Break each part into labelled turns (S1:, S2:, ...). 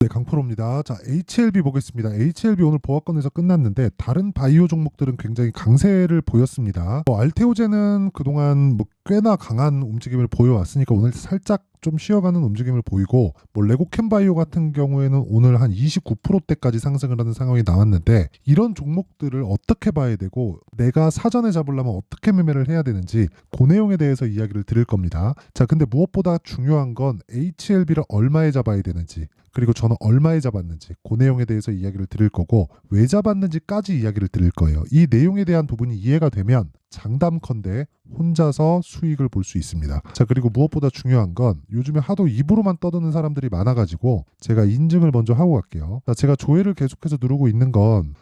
S1: 네, 강프로입니다. 자, HLB 보겠습니다. HLB 오늘 보합권에서 끝났는데 다른 바이오 종목들은 굉장히 강세를 보였습니다. 알테오젠은 그동안 꽤나 강한 움직임을 보여왔으니까 오늘 살짝 좀 쉬어가는 움직임을 보이고, 레고캠바이오 같은 경우에는 오늘 한 29%대까지 상승을 하는 상황이 나왔는데, 이런 종목들을 어떻게 봐야 되고 내가 사전에 잡으려면 어떻게 매매를 해야 되는지 그 내용에 대해서 이야기를 드릴 겁니다. 자, 근데 무엇보다 중요한 건 HLB를 얼마에 잡아야 되는지, 그리고 저는 얼마에 잡았는지 그 내용에 대해서 이야기를 드릴 거고, 왜 잡았는지까지 이야기를 드릴 거예요. 이 내용에 대한 부분이 이해가 되면 장담컨대 혼자서 수익을 볼 수 있습니다. 자, 그리고 무엇보다 중요한 건 요즘에 하도 입으로만 떠드는 사람들이 많아가지고 제가 인증을 먼저 하고 갈게요. 자, 제가 조회를 계속해서 누르고 있는 건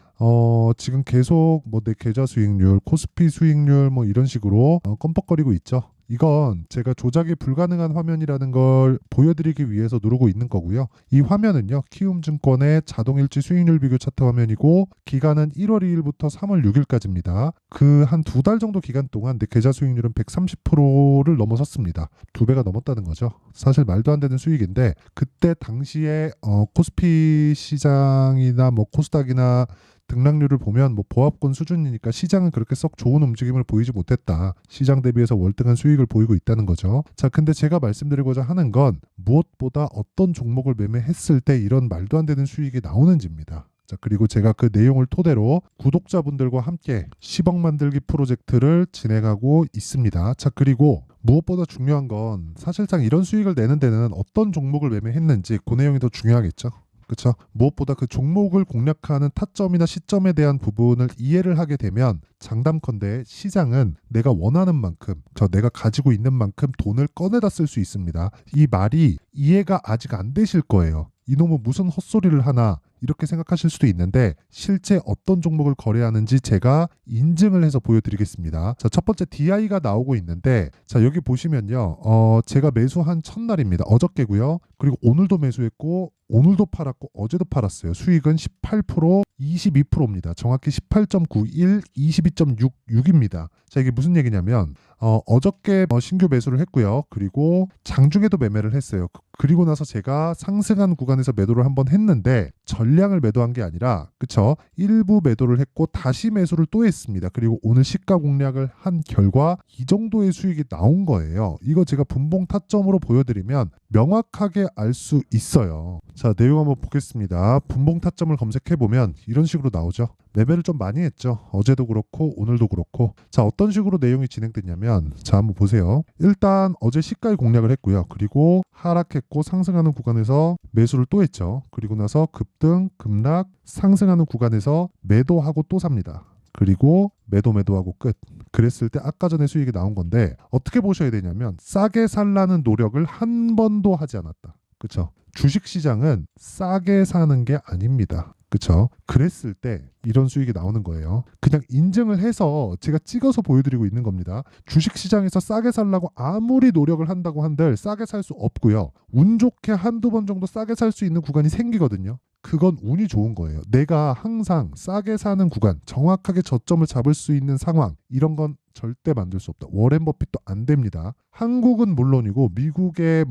S1: 지금 계속 내 계좌 수익률, 코스피 수익률 이런 식으로 껌뻑거리고 있죠. 이건 제가 조작이 불가능한 화면이라는 걸 보여드리기 위해서 누르고 있는 거고요. 이 화면은요, 키움증권의 자동일치 수익률 비교 차트 화면이고, 기간은 1월 2일부터 3월 6일까지입니다. 그 한 두 달 정도 기간 동안 내 계좌 수익률은 130%를 넘어섰습니다. 두 배가 넘었다는 거죠. 사실 말도 안 되는 수익인데, 그때 당시에 코스피 시장이나 코스닥이나 등락률을 보면 보합권 수준이니까 시장은 그렇게 썩 좋은 움직임을 보이지 못했다. 시장 대비해서 월등한 수익을 보이고 있다는 거죠. 자, 근데 제가 말씀드리고자 하는 건 무엇보다 어떤 종목을 매매했을 때 이런 말도 안 되는 수익이 나오는지입니다. 자, 그리고 제가 그 내용을 토대로 구독자분들과 함께 10억 만들기 프로젝트를 진행하고 있습니다. 자, 그리고 무엇보다 중요한 건 사실상 이런 수익을 내는 데는 어떤 종목을 매매했는지 그 내용이 더 중요하겠죠. 그렇죠. 무엇보다 그 종목을 공략하는 타점이나 시점에 대한 부분을 이해를 하게 되면 장담컨대 시장은 내가 원하는 만큼, 내가 가지고 있는 만큼 돈을 꺼내다 쓸 수 있습니다. 이 말이 이해가 아직 안 되실 거예요. 이놈은 무슨 헛소리를 하나 이렇게 생각하실 수도 있는데, 실제 어떤 종목을 거래하는지 제가 인증을 해서 보여드리겠습니다. 자, 첫 번째 DI가 나오고 있는데, 자, 여기 보시면요, 제가 매수한 첫날입니다. 어저께고요. 그리고 오늘도 매수했고 오늘도 팔았고 어제도 팔았어요. 수익은 18%, 22%입니다. 정확히 18.91, 22.66입니다. 자, 이게 무슨 얘기냐면 어저께 신규 매수를 했고요. 그리고 장중에도 매매를 했어요. 그리고 나서 제가 상승한 구간에서 매도를 한번 했는데 전량을 매도한 게 아니라, 그쵸? 일부 매도를 했고 다시 매수를 또 했습니다. 그리고 오늘 시가 공략을 한 결과 이 정도의 수익이 나온 거예요. 이거 제가 분봉 타점으로 보여드리면 명확하게 알 수 있어요. 자, 내용 한번 보겠습니다. 분봉 타점을 검색해보면 이런 식으로 나오죠. 매매를 좀 많이 했죠. 어제도 그렇고 오늘도 그렇고. 자, 어떤 식으로 내용이 진행됐냐면, 자, 한번 보세요. 일단 어제 시가에 공략을 했고요. 그리고 하락했고 상승하는 구간에서 매수를 또 했죠. 그리고 나서 급등, 급락, 상승하는 구간에서 매도하고 또 삽니다. 그리고 매도하고 끝. 그랬을 때 아까 전에 수익이 나온 건데, 어떻게 보셔야 되냐면 싸게 살라는 노력을 한 번도 하지 않았다. 그쵸? 주식시장은 싸게 사는 게 아닙니다. 그쵸? 그랬을 때 이런 수익이 나오는 거예요. 그냥 인증을 해서 제가 찍어서 보여드리고 있는 겁니다. 주식시장에서 싸게 살라고 아무리 노력을 한다고 한들 싸게 살 수 없고요. 운 좋게 한두 번 정도 싸게 살 수 있는 구간이 생기거든요. 그건 운이 좋은 거예요. 내가 항상 싸게 사는 구간, 정확하게 저점을 잡을 수 있는 상황, 이런 건 절대 만들 수 없다. 워렌 버핏도 안 됩니다. 한국은 물론이고 미국의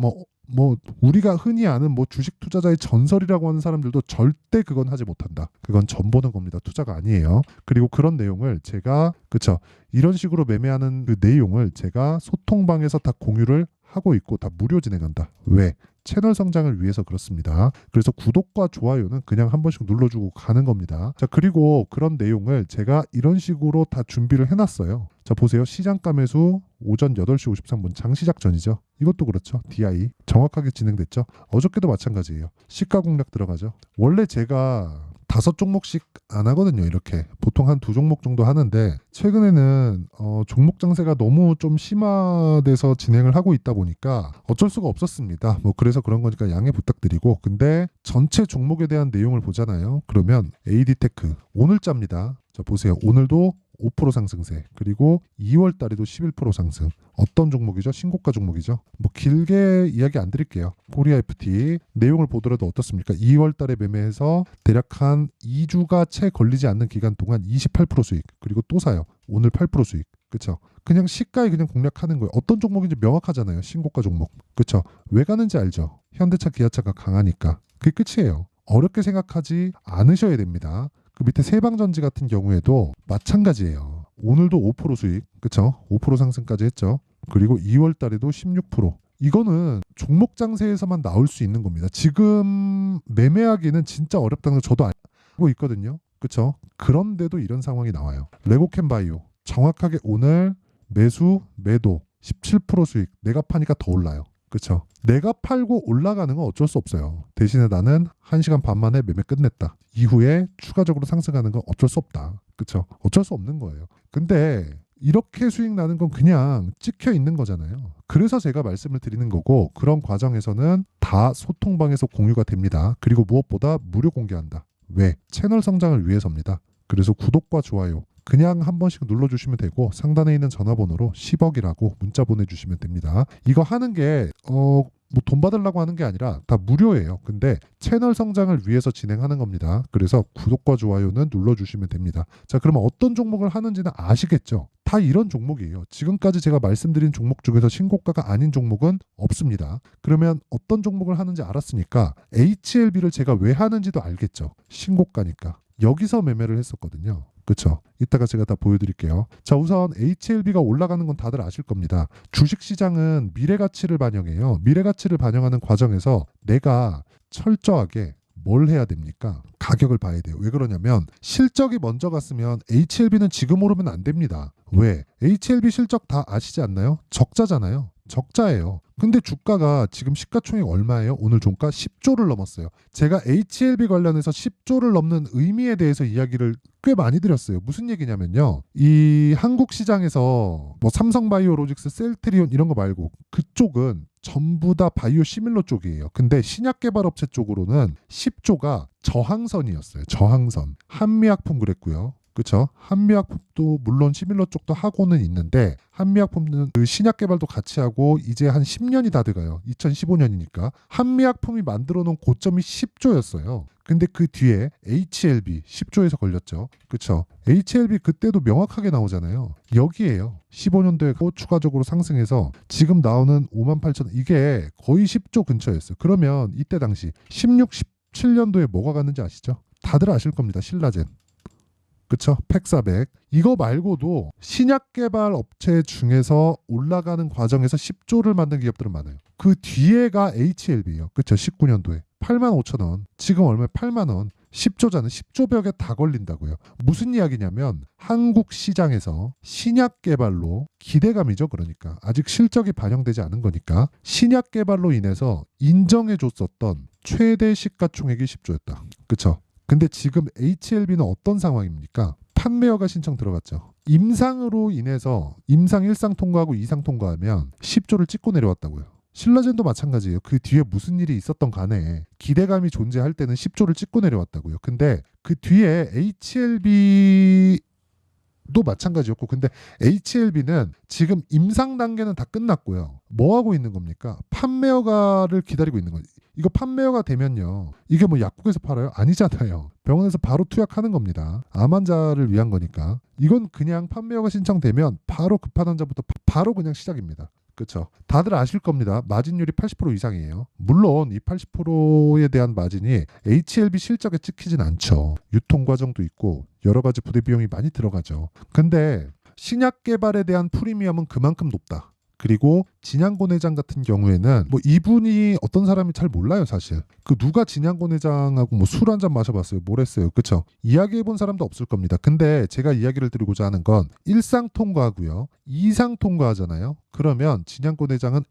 S1: 우리가 흔히 아는 주식 투자자의 전설이라고 하는 사람들도 절대 그건 하지 못한다. 그건 전 보는 겁니다. 투자가 아니에요. 그리고 그런 내용을 제가, 그쵸, 이런 식으로 매매하는 그 내용을 제가 소통방에서 다 공유를 하고 있고 다 무료 진행한다. 왜? 채널 성장을 위해서 그렇습니다. 그래서 구독과 좋아요는 그냥 한 번씩 눌러주고 가는 겁니다. 자, 그리고 그런 내용을 제가 이런 식으로 다 준비를 해놨어요. 자, 보세요. 시장가 매수 오전 8시 53분 장시작 전이죠. 이것도 그렇죠. DI 정확하게 진행됐죠. 어저께도 마찬가지예요. 시가 공략 들어가죠. 원래 제가 5종목씩 안 하거든요. 이렇게 보통 한 2종목 정도 하는데, 최근에는 종목 장세가 너무 좀 심화돼서 진행을 하고 있다 보니까 어쩔 수가 없었습니다. 그래서 그런 거니까 양해 부탁드리고, 근데 전체 종목에 대한 내용을 보잖아요. 그러면 AD테크 오늘자입니다. 자, 보세요. 오늘도 5% 상승세, 그리고 2월 달에도 11% 상승. 어떤 종목이죠? 신고가 종목이죠. 길게 이야기 안 드릴게요. 코리아 FT 내용을 보더라도 어떻습니까? 2월 달에 매매해서 대략 한 2주가 채 걸리지 않는 기간 동안 28% 수익, 그리고 또 사요. 오늘 8% 수익. 그쵸? 그냥 시가에 그냥 공략하는 거예요. 어떤 종목인지 명확하잖아요. 신고가 종목. 그쵸? 왜 가는지 알죠? 현대차, 기아차가 강하니까. 그게 끝이에요. 어렵게 생각하지 않으셔야 됩니다. 그 밑에 세방전지 같은 경우에도 마찬가지예요. 오늘도 5% 수익, 그쵸? 5% 상승까지 했죠. 그리고 2월 달에도 16%. 이거는 종목 장세에서만 나올 수 있는 겁니다. 지금 매매하기는 진짜 어렵다는 거 저도 알고 있거든요. 그쵸? 그런데도 이런 상황이 나와요. 레고캠바이오 정확하게 오늘 매수, 매도 17% 수익. 내가 파니까 더 올라요. 그쵸? 내가 팔고 올라가는 건 어쩔 수 없어요. 대신에 나는 1시간 반 만에 매매 끝냈다. 이후에 추가적으로 상승하는 건 어쩔 수 없다. 그쵸? 어쩔 수 없는 거예요. 근데 이렇게 수익 나는 건 그냥 찍혀 있는 거잖아요. 그래서 제가 말씀을 드리는 거고, 그런 과정에서는 다 소통방에서 공유가 됩니다. 그리고 무엇보다 무료 공개한다. 왜? 채널 성장을 위해서입니다. 그래서 구독과 좋아요 그냥 한 번씩 눌러주시면 되고, 상단에 있는 전화번호로 10억이라고 문자 보내주시면 됩니다. 이거 하는 게 뭐 돈 받으려고 하는 게 아니라 다 무료예요. 근데 채널 성장을 위해서 진행하는 겁니다. 그래서 구독과 좋아요는 눌러주시면 됩니다. 자, 그러면 어떤 종목을 하는지는 아시겠죠? 다 이런 종목이에요. 지금까지 제가 말씀드린 종목 중에서 신고가가 아닌 종목은 없습니다. 그러면 어떤 종목을 하는지 알았으니까 HLB를 제가 왜 하는지도 알겠죠? 신고가니까. 여기서 매매를 했었거든요. 그쵸? 이따가 제가 다 보여드릴게요. 자, 우선 HLB가 올라가는 건 다들 아실 겁니다. 주식시장은 미래가치를 반영해요. 미래가치를 반영하는 과정에서 내가 철저하게 뭘 해야 됩니까? 가격을 봐야 돼요. 왜 그러냐면 실적이 먼저 갔으면 HLB는 지금 오르면 안 됩니다. 왜? HLB 실적 다 아시지 않나요? 적자잖아요. 적자예요. 근데 주가가 지금 시가총액 얼마예요? 오늘 종가 10조를 넘었어요. 제가 HLB 관련해서 10조를 넘는 의미에 대해서 이야기를 꽤 많이 드렸어요. 무슨 얘기냐면요. 이 한국 시장에서 뭐 삼성바이오로직스, 셀트리온 이런 거 말고 그쪽은 전부 다 바이오 시밀러 쪽이에요. 근데 신약 개발 업체 쪽으로는 10조가 저항선이었어요. 저항선. 한미약품 그랬고요. 그렇죠? 한미약품도 물론 시밀러 쪽도 하고는 있는데, 한미약품은 그 신약 개발도 같이 하고 이제 한 10년이 다 돼가요. 2015년이니까. 한미약품이 만들어 놓은 고점이 10조였어요. 근데 그 뒤에 HLB 10조에서 걸렸죠. 그렇죠? HLB 그때도 명확하게 나오잖아요. 여기에요. 15년도에 추가적으로 상승해서 지금 나오는 58,000원, 이게 거의 10조 근처였어요. 그러면 이때 당시 16, 17년도에 뭐가 갔는지 아시죠? 다들 아실 겁니다. 신라젠. 그쵸? 팩사백. 이거 말고도 신약 개발 업체 중에서 올라가는 과정에서 10조를 만든 기업들은 많아요. 그 뒤에가 HLB예요. 그쵸? 19년도에 85,000원. 지금 얼마에 8만 원. 10조잖아요. 10조 벽에 다 걸린다고요. 무슨 이야기냐면 한국 시장에서 신약 개발로 기대감이죠. 그러니까 아직 실적이 반영되지 않은 거니까 신약 개발로 인해서 인정해 줬었던 최대 시가총액이 10조였다. 그쵸? 근데 지금 HLB는 어떤 상황입니까? 판매허가 신청 들어갔죠. 임상으로 인해서 임상 1상 통과하고 2상 통과하면 10조를 찍고 내려왔다고요. 신라젠도 마찬가지예요. 그 뒤에 무슨 일이 있었던 간에 기대감이 존재할 때는 10조를 찍고 내려왔다고요. 근데 그 뒤에 HLB도 마찬가지였고, 근데 HLB는 지금 임상 단계는 다 끝났고요. 뭐 하고 있는 겁니까? 판매허가를 기다리고 있는 거예요. 이거 판매허가 되면요, 이게 뭐 약국에서 팔아요? 아니잖아요. 병원에서 바로 투약하는 겁니다. 암 환자를 위한 거니까. 이건 그냥 판매허가 신청되면 바로 급한 환자부터 바로 그냥 시작입니다. 그렇죠? 다들 아실 겁니다. 마진율이 80% 이상이에요. 물론 이 80%에 대한 마진이 HLB 실적에 찍히진 않죠. 유통 과정도 있고 여러 가지 부대 비용이 많이 들어가죠. 근데 신약 개발에 대한 프리미엄은 그만큼 높다. 그리고 진양곤 회장 같은 경우에는 뭐 이분이 어떤 사람이 잘 몰라요. 사실 그 누가 진양곤 회장하고 뭐 술 한잔 마셔봤어요, 뭘 했어요, 그쵸? 이야기해본 사람도 없을 겁니다. 근데 제가 이야기를 드리고자 하는 건 1상 통과하고요 2상 통과하잖아요. 그러면 진양곤 회장은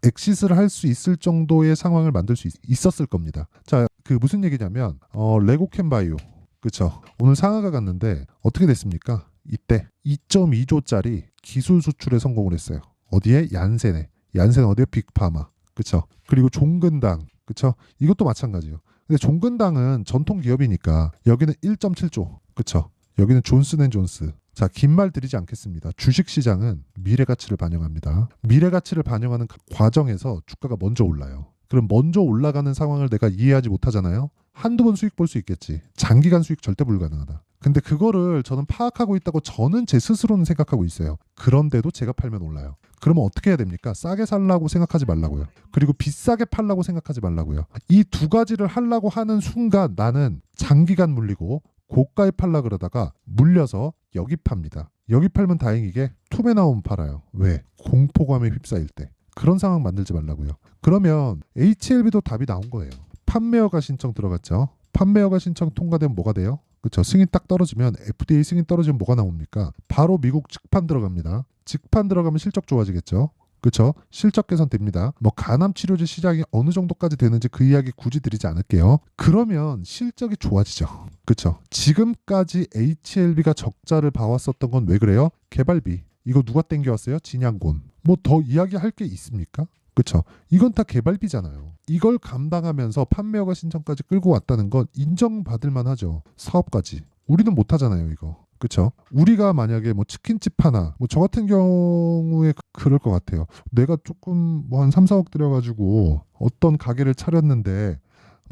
S1: 엑싯을 할 수 있을 정도의 상황을 만들 수 있었을 겁니다. 자, 그 무슨 얘기냐면 레고캠바이오, 그쵸? 오늘 상하가 갔는데 어떻게 됐습니까? 이때 2.2조짜리 기술 수출에 성공을 했어요. 어디에? 얀센에. 얀센 어디에? 빅파마. 그쵸? 그리고 종근당. 그쵸? 이것도 마찬가지예요. 근데 종근당은 전통 기업이니까 여기는 1.7조. 그쵸? 여기는 존슨앤존스. 자, 긴 말 드리지 않겠습니다. 주식시장은 미래가치를 반영합니다. 미래가치를 반영하는 과정에서 주가가 먼저 올라요. 그럼 먼저 올라가는 상황을 내가 이해하지 못하잖아요. 한두 번 수익 볼 수 있겠지. 장기간 수익 절대 불가능하다. 근데 그거를 저는 파악하고 있다고 저는 제 스스로는 생각하고 있어요. 그런데도 제가 팔면 올라요. 그러면 어떻게 해야 됩니까? 싸게 살라고 생각하지 말라고요. 그리고 비싸게 팔라고 생각하지 말라고요. 이 두 가지를 하려고 하는 순간 나는 장기간 물리고 고가에 팔라 그러다가 물려서 여기 팝니다. 여기 팔면 다행이게 툼에 나오면 팔아요. 왜? 공포감에 휩싸일 때. 그런 상황 만들지 말라고요. 그러면 HLB도 답이 나온 거예요. 판매허가 신청 들어갔죠. 판매허가 신청 통과되면 뭐가 돼요? 그렇죠. 승인 딱 떨어지면 FDA 승인 떨어지면 뭐가 나옵니까? 바로 미국 직판 들어갑니다. 직판 들어가면 실적 좋아지겠죠. 그렇죠. 실적 개선 됩니다. 뭐 간암 치료제 시장이 어느 정도까지 되는지 그 이야기 굳이 드리지 않을게요. 그러면 실적이 좋아지죠. 그렇죠. 지금까지 HLB가 적자를 봐왔었던 건 왜 그래요? 개발비. 이거 누가 땡겨왔어요? 진양곤. 뭐 더 이야기할 게 있습니까? 그렇죠. 이건 다 개발비잖아요. 이걸 감당하면서 판매허가 신청까지 끌고 왔다는 건 인정받을 만하죠. 사업까지. 우리는 못하잖아요, 이거. 그렇죠. 우리가 만약에 뭐 치킨집 하나, 뭐 저 같은 경우에 그럴 것 같아요. 내가 조금 뭐 한 3, 4억 들여가지고 어떤 가게를 차렸는데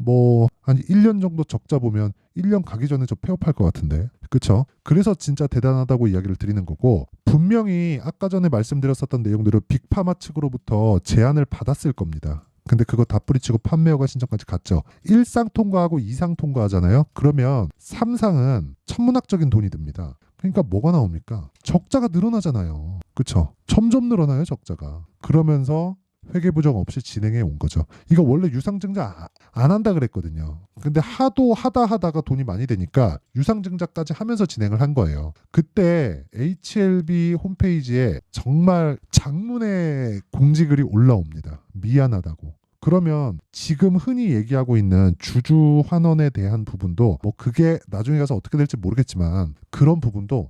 S1: 뭐 한 1년 정도 적자 보면 1년 가기 전에 저 폐업할 것 같은데. 그렇죠? 그래서 진짜 대단하다고 이야기를 드리는 거고, 분명히 아까 전에 말씀드렸었던 내용대로 빅파마 측으로부터 제안을 받았을 겁니다. 근데 그거 다 뿌리치고 판매허가 신청까지 갔죠. 1상 통과하고 2상 통과하잖아요. 그러면 3상은 천문학적인 돈이 듭니다. 그러니까 뭐가 나옵니까? 적자가 늘어나잖아요. 그렇죠? 점점 늘어나요, 적자가. 그러면서 회계 부정 없이 진행해 온 거죠. 이거 원래 유상증자 안 한다 그랬거든요. 근데 하도 하다가 돈이 많이 되니까 유상증자까지 하면서 진행을 한 거예요. 그때 HLB 홈페이지에 정말 장문의 공지글이 올라옵니다. 미안하다고. 그러면 지금 흔히 얘기하고 있는 주주 환원에 대한 부분도 뭐 그게 나중에 가서 어떻게 될지 모르겠지만 그런 부분도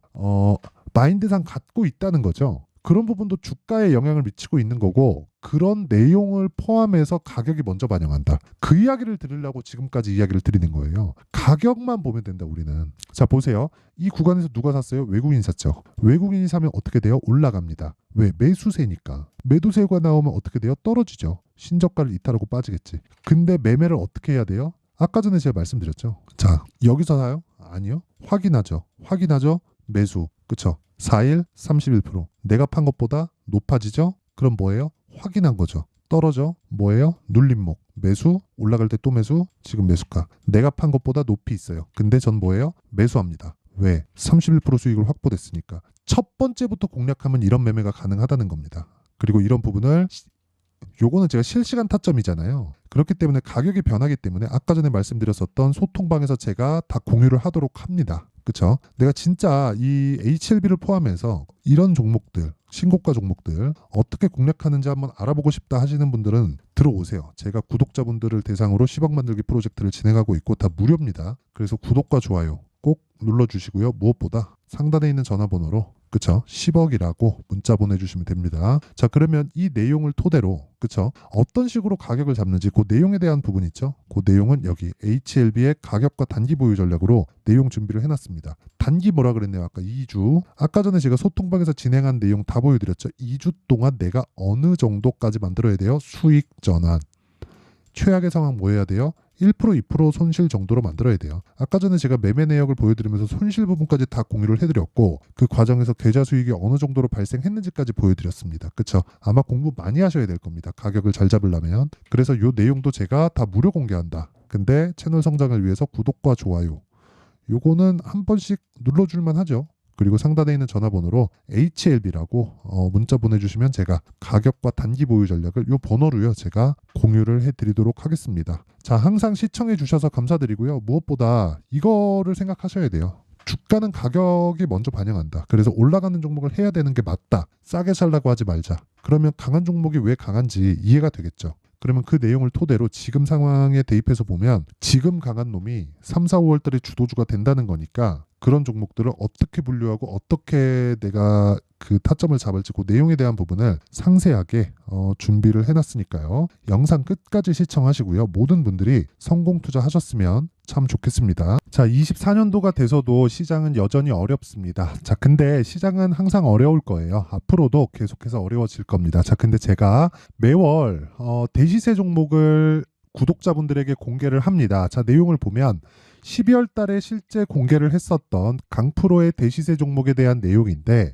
S1: 마인드상 갖고 있다는 거죠. 그런 부분도 주가에 영향을 미치고 있는 거고, 그런 내용을 포함해서 가격이 먼저 반영한다. 그 이야기를 들으려고 지금까지 이야기를 드리는 거예요. 가격만 보면 된다, 우리는. 자, 보세요. 이 구간에서 누가 샀어요? 외국인이 샀죠. 외국인이 사면 어떻게 돼요? 올라갑니다. 왜? 매수세니까. 매도세가 나오면 어떻게 돼요? 떨어지죠. 신저가를 이탈하고 빠지겠지. 근데 매매를 어떻게 해야 돼요? 아까 전에 제가 말씀드렸죠. 자, 여기서 사요? 아니요. 확인하죠. 매수. 그쵸? 4일 31%. 내가 판 것보다 높아지죠? 그럼 뭐예요? 확인한 거죠. 떨어져. 뭐예요? 눌림목. 매수. 올라갈 때 또 매수. 지금 매수가. 내가 판 것보다 높이 있어요. 근데 전 뭐예요? 매수합니다. 왜? 31% 수익을 확보됐으니까. 첫 번째부터 공략하면 이런 매매가 가능하다는 겁니다. 그리고 이런 부분을 요거는 제가 실시간 타점이잖아요. 그렇기 때문에 가격이 변하기 때문에 아까 전에 말씀드렸었던 소통방에서 제가 다 공유를 하도록 합니다. 그쵸? 내가 진짜 이 HLB를 포함해서 이런 종목들, 신고가 종목들 어떻게 공략하는지 한번 알아보고 싶다 하시는 분들은 들어오세요. 제가 구독자분들을 대상으로 10억 만들기 프로젝트를 진행하고 있고 다 무료입니다. 그래서 구독과 좋아요 꼭 눌러주시고요. 무엇보다 상단에 있는 전화번호로 그쵸? 10억이라고 문자 보내주시면 됩니다. 자, 그러면 이 내용을 토대로 그쵸? 어떤 식으로 가격을 잡는지 그 내용에 대한 부분 있죠? 그 내용은 여기 HLB의 가격과 단기 보유 전략으로 내용 준비를 해놨습니다. 단기 뭐라 그랬네요? 아까 2주. 아까 전에 제가 소통방에서 진행한 내용 다 보여드렸죠? 2주 동안 내가 어느 정도까지 만들어야 돼요? 수익 전환. 최악의 상황 뭐 해야 돼요? 1% 2% 손실 정도로 만들어야 돼요. 아까 전에 제가 매매 내역을 보여드리면서 손실 부분까지 다 공유를 해드렸고 그 과정에서 계좌 수익이 어느 정도로 발생했는지까지 보여드렸습니다. 그쵸? 아마 공부 많이 하셔야 될 겁니다. 가격을 잘 잡으려면. 그래서 이 내용도 제가 다 무료 공개한다. 근데 채널 성장을 위해서 구독과 좋아요 요거는 한 번씩 눌러줄만 하죠. 그리고 상단에 있는 전화번호로 HLB라고 문자 보내주시면 제가 가격과 단기 보유 전략을 이 번호로요 제가 공유를 해드리도록 하겠습니다. 자, 항상 시청해 주셔서 감사드리고요. 무엇보다 이거를 생각하셔야 돼요. 주가는 가격이 먼저 반영한다. 그래서 올라가는 종목을 해야 되는 게 맞다. 싸게 살라고 하지 말자. 그러면 강한 종목이 왜 강한지 이해가 되겠죠. 그러면 그 내용을 토대로 지금 상황에 대입해서 보면 지금 강한 놈이 3, 4, 5월달에 주도주가 된다는 거니까 그런 종목들을 어떻게 분류하고 어떻게 내가 그 타점을 잡을지 그 내용에 대한 부분을 상세하게 준비를 해놨으니까요. 영상 끝까지 시청하시고요. 모든 분들이 성공 투자하셨으면 참 좋겠습니다. 자, 24년도가 돼서도 시장은 여전히 어렵습니다. 자, 근데 시장은 항상 어려울 거예요. 앞으로도 계속해서 어려워질 겁니다. 자, 근데 제가 매월 대시세 종목을 구독자분들에게 공개를 합니다. 자, 내용을 보면 12월 달에 실제 공개를 했었던 강프로의 대시세 종목에 대한 내용인데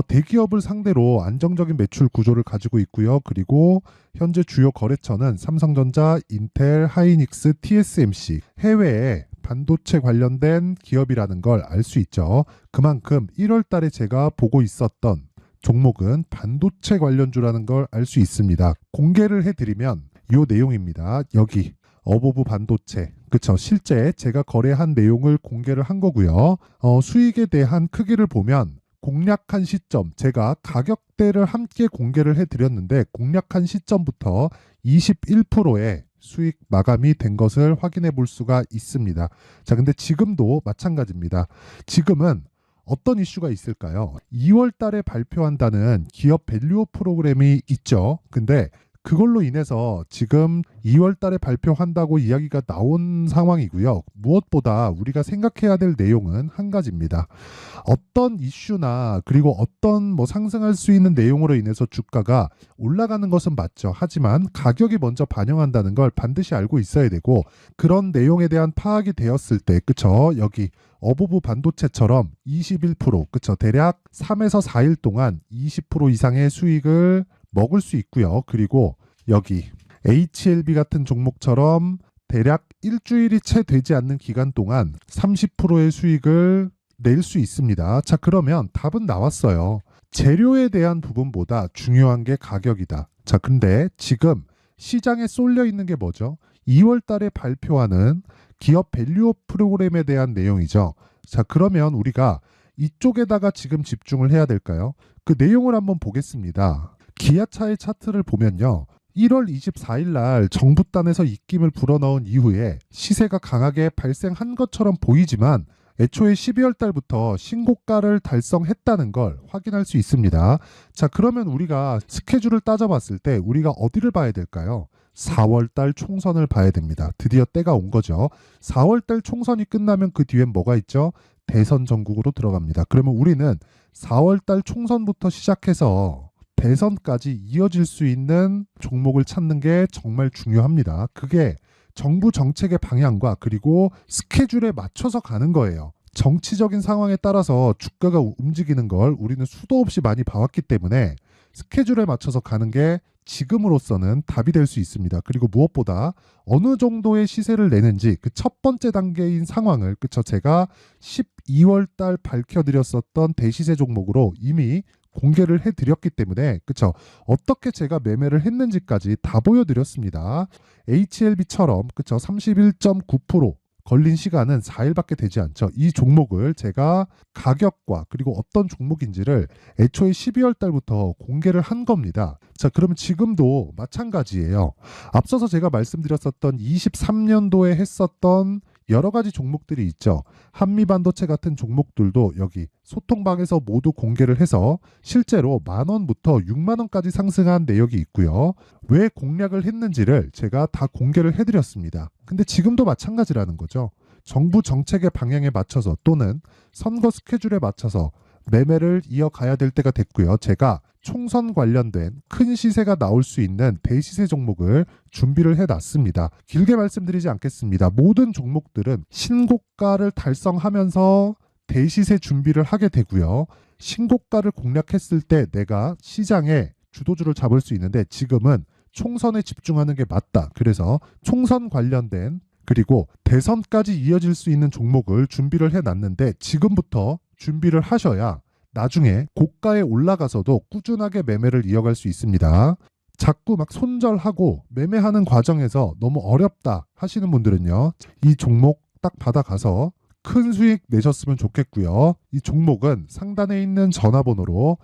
S1: 대기업을 상대로 안정적인 매출 구조를 가지고 있고요. 그리고 현재 주요 거래처는 삼성전자, 인텔, 하이닉스, TSMC, 해외에 반도체 관련된 기업이라는 걸 알 수 있죠. 그만큼 1월 달에 제가 보고 있었던 종목은 반도체 관련주라는 걸 알 수 있습니다. 공개를 해드리면 이 내용입니다. 여기 어보브 반도체, 그쵸? 실제 제가 거래한 내용을 공개를 한 거고요. 수익에 대한 크기를 보면 공략한 시점, 제가 가격대를 함께 공개를 해드렸는데 공략한 시점부터 21%의 수익 마감이 된 것을 확인해 볼 수가 있습니다. 자, 근데 지금도 마찬가지입니다. 지금은 어떤 이슈가 있을까요? 2월 달에 발표한다는 기업 밸류업 프로그램이 있죠. 근데 그걸로 인해서 지금 2월 달에 발표한다고 이야기가 나온 상황이고요. 무엇보다 우리가 생각해야 될 내용은 한 가지입니다. 어떤 이슈나 그리고 어떤 상승할 수 있는 내용으로 인해서 주가가 올라가는 것은 맞죠. 하지만 가격이 먼저 반영한다는 걸 반드시 알고 있어야 되고, 그런 내용에 대한 파악이 되었을 때, 그쵸? 여기 어보브 반도체처럼 21%, 그쵸? 대략 3에서 4일 동안 20% 이상의 수익을 먹을 수 있고요. 그리고 여기 HLB 같은 종목처럼 대략 일주일이 채 되지 않는 기간 동안 30%의 수익을 낼 수 있습니다. 자, 그러면 답은 나왔어요. 재료에 대한 부분보다 중요한 게 가격이다. 자, 근데 지금 시장에 쏠려 있는 게 뭐죠? 2월 달에 발표하는 기업 밸류업 프로그램에 대한 내용이죠. 자, 그러면 우리가 이쪽에다가 지금 집중을 해야 될까요? 그 내용을 한번 보겠습니다. 기아차의 차트를 보면요. 1월 24일 날 정부단에서 입김을 불어넣은 이후에 시세가 강하게 발생한 것처럼 보이지만 애초에 12월 달부터 신고가를 달성했다는 걸 확인할 수 있습니다. 자, 그러면 우리가 스케줄을 따져봤을 때 우리가 어디를 봐야 될까요? 4월 달 총선을 봐야 됩니다. 드디어 때가 온 거죠. 4월 달 총선이 끝나면 그 뒤엔 뭐가 있죠? 대선 전국으로 들어갑니다. 그러면 우리는 4월 달 총선부터 시작해서 대선까지 이어질 수 있는 종목을 찾는 게 정말 중요합니다. 그게 정부 정책의 방향과 그리고 스케줄에 맞춰서 가는 거예요. 정치적인 상황에 따라서 주가가 움직이는 걸 우리는 수도 없이 많이 봐왔기 때문에 스케줄에 맞춰서 가는 게 지금으로서는 답이 될 수 있습니다. 그리고 무엇보다 어느 정도의 시세를 내는지 그 첫 번째 단계인 상황을, 그쵸? 제가 12월 달 밝혀드렸었던 대시세 종목으로 이미 공개를 해드렸기 때문에, 그쵸? 어떻게 제가 매매를 했는지까지 다 보여드렸습니다. HLB처럼, 그쵸? 31.9% 걸린 시간은 4일밖에 되지 않죠. 이 종목을 제가 가격과 그리고 어떤 종목인지를 애초에 12월 달부터 공개를 한 겁니다. 자, 그러면 지금도 마찬가지예요. 앞서서 제가 말씀드렸었던 23년도에 했었던 여러 가지 종목들이 있죠. 한미반도체 같은 종목들도 여기 소통방에서 모두 공개를 해서 실제로 10,000원부터 60,000원까지 상승한 내역이 있고요. 왜 공략을 했는지를 제가 다 공개를 해드렸습니다. 근데 지금도 마찬가지라는 거죠. 정부 정책의 방향에 맞춰서 또는 선거 스케줄에 맞춰서 매매를 이어가야 될 때가 됐고요. 제가 총선 관련된 큰 시세가 나올 수 있는 대시세 종목을 준비를 해놨습니다. 길게 말씀드리지 않겠습니다. 모든 종목들은 신고가를 달성하면서 대시세 준비를 하게 되고요. 신고가를 공략했을 때 내가 시장에 주도주를 잡을 수 있는데 지금은 총선에 집중하는 게 맞다. 그래서 총선 관련된 그리고 대선까지 이어질 수 있는 종목을 준비를 해놨는데 지금부터 준비를 하셔야 나중에 고가에 올라가서도 꾸준하게 매매를 이어갈 수 있습니다. 자꾸 막 손절하고 매매하는 과정에서 너무 어렵다 하시는 분들은요. 이 종목 딱 받아가서 큰 수익 내셨으면 좋겠고요. 이 종목은 상단에 있는 전화번호로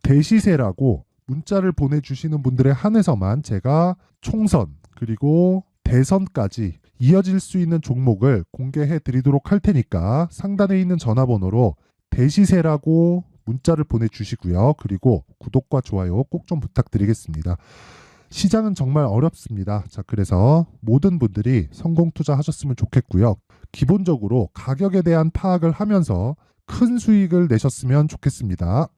S1: 대시세라고 문자를 보내주시는 분들에 한해서만 제가 총선 그리고 대선까지 이어질 수 있는 종목을 공개해 드리도록 할 테니까 상단에 있는 전화번호로 대시세라고 문자를 보내주시고요. 그리고 구독과 좋아요 꼭 좀 부탁드리겠습니다. 시장은 정말 어렵습니다. 자, 그래서 모든 분들이 성공 투자하셨으면 좋겠고요. 기본적으로 가격에 대한 파악을 하면서 큰 수익을 내셨으면 좋겠습니다.